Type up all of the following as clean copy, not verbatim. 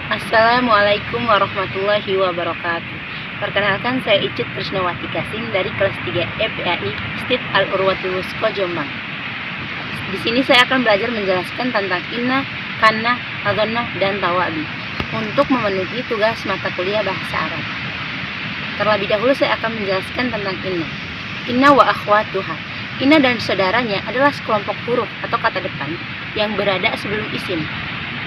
Assalamualaikum warahmatullahi wabarakatuh. Perkenalkan, saya Icut Krisnawati Kasim dari kelas 3 FPAI Stit Al-Urwatul Wusqa Jombang. Di sini saya akan belajar menjelaskan tentang inna, kanna, adonna, dan tawabi untuk memenuhi tugas mata kuliah bahasa Arab. Terlebih dahulu saya akan menjelaskan tentang inna. Inna wa akhwatuha. Inna dan saudaranya adalah sekelompok huruf atau kata depan yang berada sebelum isim.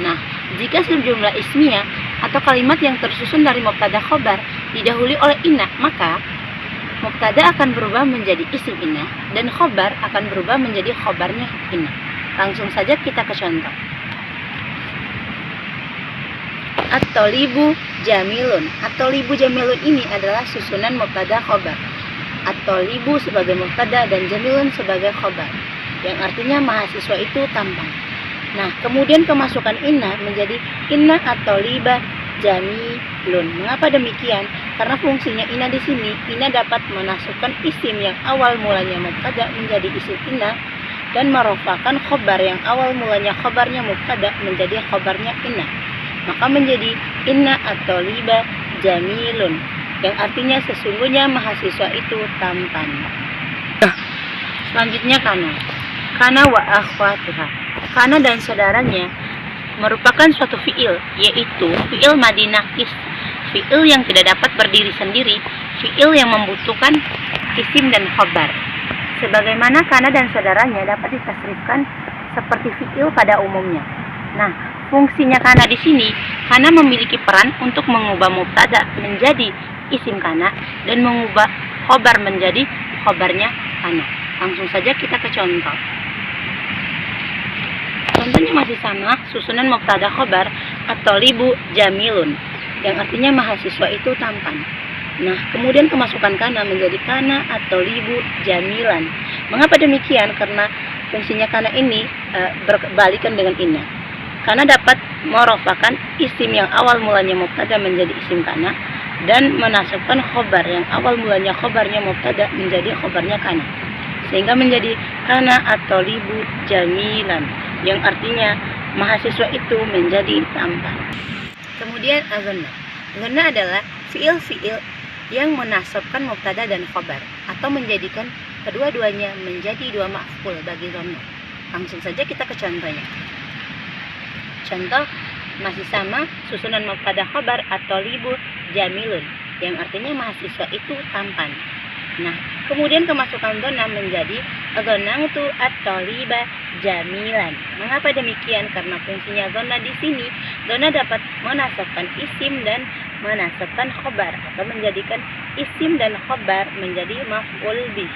Nah, jika sejumlah ismiyah atau kalimat yang tersusun dari mubtada khobar didahului oleh inna, maka mubtada akan berubah menjadi isim inna dan khobar akan berubah menjadi khobarnya inna. Langsung saja kita ke contoh. At-tolibu jamilun. At-tolibu jamilun ini adalah susunan mubtada khobar. At-tolibu sebagai mubtada dan jamilun sebagai khobar, yang artinya mahasiswa itu tampan. Nah, kemudian kemasukan inna menjadi inna at-toliba jamilun. Mengapa demikian? Karena fungsinya inna di sini, inna dapat menasukkan isim yang awal mulanya mubtada menjadi isim inna dan merofakan khobar yang awal mulanya khobarnya mubtada menjadi khobarnya inna. Maka menjadi inna at-toliba jamilun, yang artinya sesungguhnya mahasiswa itu tampan. Selanjutnya kana. Kana wa akhwatuha. Kana dan saudaranya merupakan suatu fiil, yaitu fiil madi nakis, fiil yang tidak dapat berdiri sendiri, fiil yang membutuhkan isim dan khobar. Sebagaimana kana dan saudaranya dapat ditasrifkan seperti fiil pada umumnya. Nah, fungsinya kana di sini, kana memiliki peran untuk mengubah mubtada menjadi isim kana dan mengubah khobar menjadi khobarnya kana. Langsung saja kita ke contoh. Contohnya masih sama, susunan mubtada khobar at-tolibu jamilun, yang artinya mahasiswa itu tampan. Nah, kemudian kemasukan kana menjadi kana at-tolibu jamilan. Mengapa demikian? Karena fungsinya kana ini berbalikan dengan inna. Kana dapat merofakan isim yang awal mulanya mubtada menjadi isim kana dan menasabkan khobar yang awal mulanya khobarnya mubtada menjadi khobarnya kana, sehingga menjadi kana at-tolibu jamilan, yang artinya mahasiswa itu menjadi tampan. Kemudian aghanna. Aghanna adalah fiil-fiil yang menasabkan mubtada dan khobar atau menjadikan kedua-duanya menjadi dua maf'ul bagi dhamma. Langsung saja kita ke contohnya. Contoh masih sama, susunan mubtada khobar at-tolibu jamilun, yang artinya mahasiswa itu tampan. Nah, kemudian kemasukan donna menjadi dhonnatu at-toliba jamilan. Mengapa demikian? Karena fungsinya donna di sini, donna dapat menasabkan isim dan menasabkan khobar atau menjadikan isim dan khobar menjadi maf'ul bih.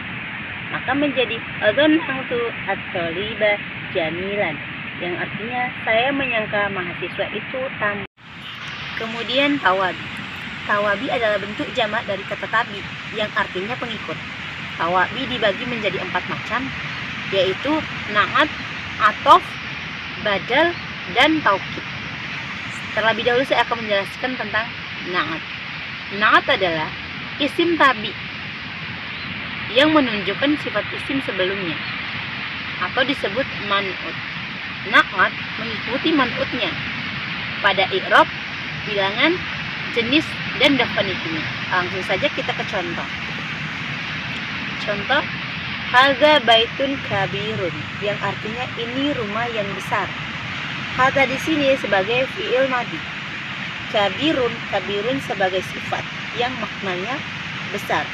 Maka menjadi dhonnatu at-toliba jamilan, yang artinya saya menyangka mahasiswa itu tampan. Kemudian tawabi. Tawabi adalah bentuk jamak dari kata tabi yang artinya pengikut. Tawabi dibagi menjadi 4 macam, yaitu na'at, atof, badal, dan taukid. Terlebih dahulu saya akan menjelaskan tentang na'at. Na'at adalah isim tabi yang menunjukkan sifat isim sebelumnya atau disebut man'ut. Na'at mengikuti man'utnya pada i'rab, bilangan, jenis, dan definisinya. Langsung saja kita ke contoh. Contoh, hadza baitun kabirun, yang artinya ini rumah yang besar. Hadza di sini sebagai fiil madi. Kabirun sebagai sifat yang maknanya besar.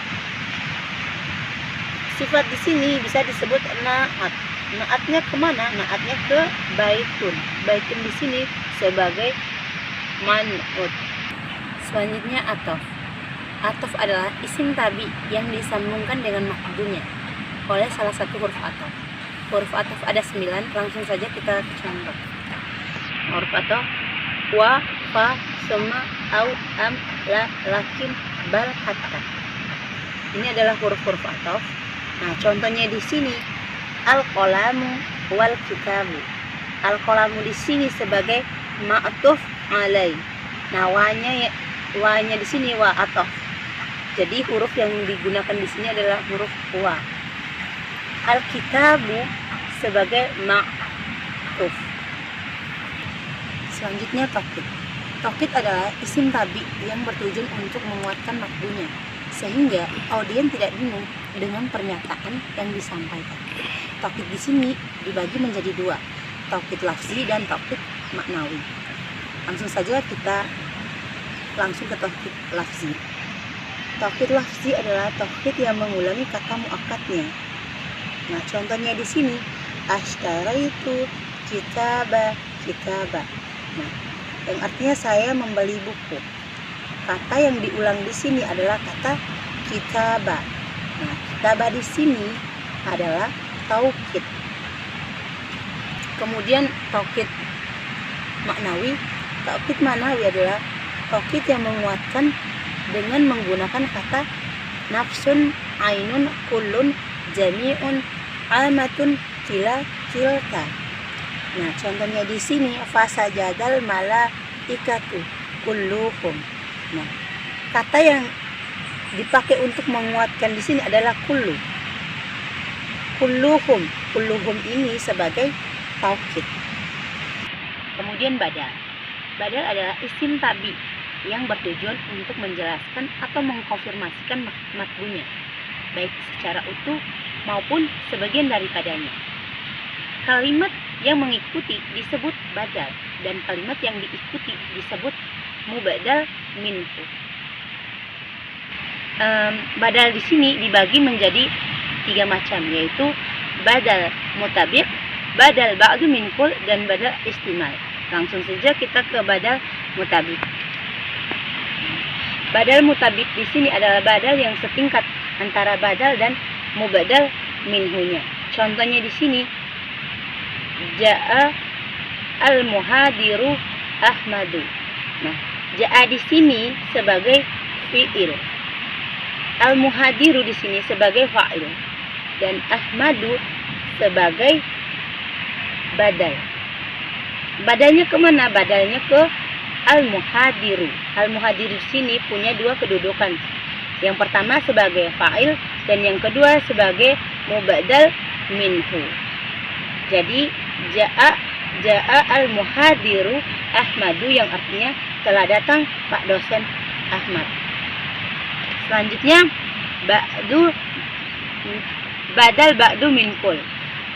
Sifat di sini bisa disebut na'at. Na'atnya kemana? Na'atnya ke baitun. Baitun di sini sebagai man'ut. Selanjutnya atof. Atof adalah isim tabi yang disambungkan dengan maf'ulnya oleh salah satu huruf atof. Huruf atof ada 9, langsung saja kita contoh. Huruf atof wa, fa, summa, au, am, la, lakin, bal, hatta. Ini adalah huruf-huruf atof. Nah, contohnya di sini al-qalamu wal kitabu. Al-qalamu di sini sebagai ma'tuf alai. Nah, wanya di sini wa atof. Jadi huruf yang digunakan di sini adalah huruf wa. Al-kitabu sebagai ma'tuf. Selanjutnya taukid. Taukid adalah isim tabi yang bertujuan untuk menguatkan matbunya, sehingga audien tidak bingung dengan pernyataan yang disampaikan. Taukid di sini dibagi menjadi dua, taukid lafzi dan taukid maknawi. Langsung saja kita ke taukid lafzi. Taukid lafzi adalah taukid yang mengulangi kata muakkadnya. Nah, contohnya di sini ashtaraitu kitaba. Nah, yang artinya saya membeli buku. Kata yang diulang di sini adalah kata kitaba. Nah, kitaba di sini adalah taukid. Kemudian taukid maknawi. Taukid maknawi adalah taukid yang menguatkan dengan menggunakan kata nafsun, ainun, kullun, jami'un, amatun, kilta. Nah, contohnya di sini fasajadal malaikatu kulluhum. Nah, kata yang dipakai untuk menguatkan di sini adalah kullu. Kulluhum. Kulluhum ini sebagai taukid. Kemudian badal. Badal adalah isim tabi yang bertujuan untuk menjelaskan atau mengkonfirmasikan matbunya, baik secara utuh maupun sebagian daripadanya. Kalimat yang mengikuti disebut badal, dan kalimat yang diikuti disebut mubadal minhu. Badal di sini dibagi menjadi 3 macam, yaitu badal mutabiq, badal ba'du min kul, dan badal istimal. Langsung saja kita ke badal mutabiq. Badal mutabik di sini adalah badal yang setingkat antara badal dan mubadal minhunya. Contohnya di sini ja'a al-muhadiru Ahmadu. Nah, ja'a di sini sebagai fi'il. Al-muhadiru di sini sebagai fa'il dan Ahmadu sebagai badal. Badalnya kemana? Badalnya ke al-muhadiru. Al-muhadiru di sini punya 2 kedudukan. Yang pertama sebagai fa'il dan yang kedua sebagai mubadal minhu. Jadi ja'a al-muhadiru Ahmadu yang artinya telah datang Pak dosen Ahmad. Selanjutnya badal ba'du min kul.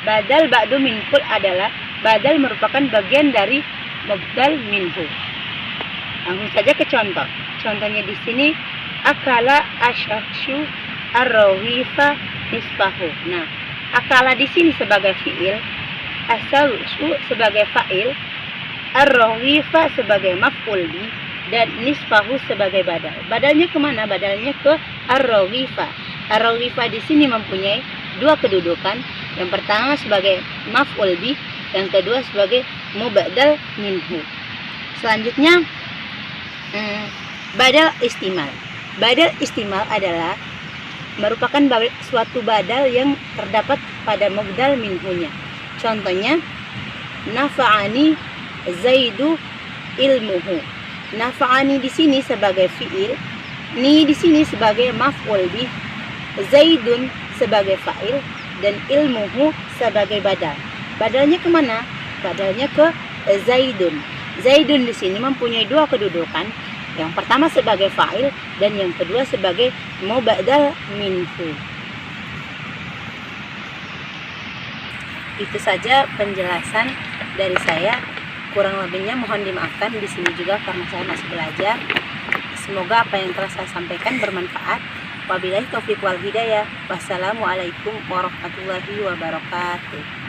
Badal ba'du min kul adalah badal merupakan bagian dari mubdal minhu. Langsung saja ke contoh. Contohnya di sini akala asyakshu ar-rawifa nisfahu. Nah, akala di sini sebagai fiil, asykshu sebagai fa'il, ar-rawifa sebagai maf'ul bi, dan nisfahu sebagai badal. Badalnya kemana? Badalnya ke ar-rawifa. Ar-rawifa di sini mempunyai 2 kedudukan. Yang pertama sebagai maf'ul bi, yang kedua sebagai mubadal minhu. Selanjutnya badal istimal. Badal istimal adalah merupakan suatu badal yang terdapat pada mubdal minhunya. Contohnya nafa'ani zaidu ilmuhu. Nafa'ani di sini sebagai fiil, ni di sini sebagai maf'ul bih, zaidun sebagai fa'il, dan ilmuhu sebagai badal. Badalnya kemana? Badalnya ke zaidun. Zaidun di sini mempunyai 2 kedudukan. Yang pertama sebagai fa'il dan yang kedua sebagai mubadal minhu. Itu saja penjelasan dari saya. Kurang lebihnya mohon dimaafkan di sini juga karena saya masih belajar. Semoga apa yang telah saya sampaikan bermanfaat. Wabillahi taufiq wal hidayah. Wassalamualaikum warahmatullahi wabarakatuh.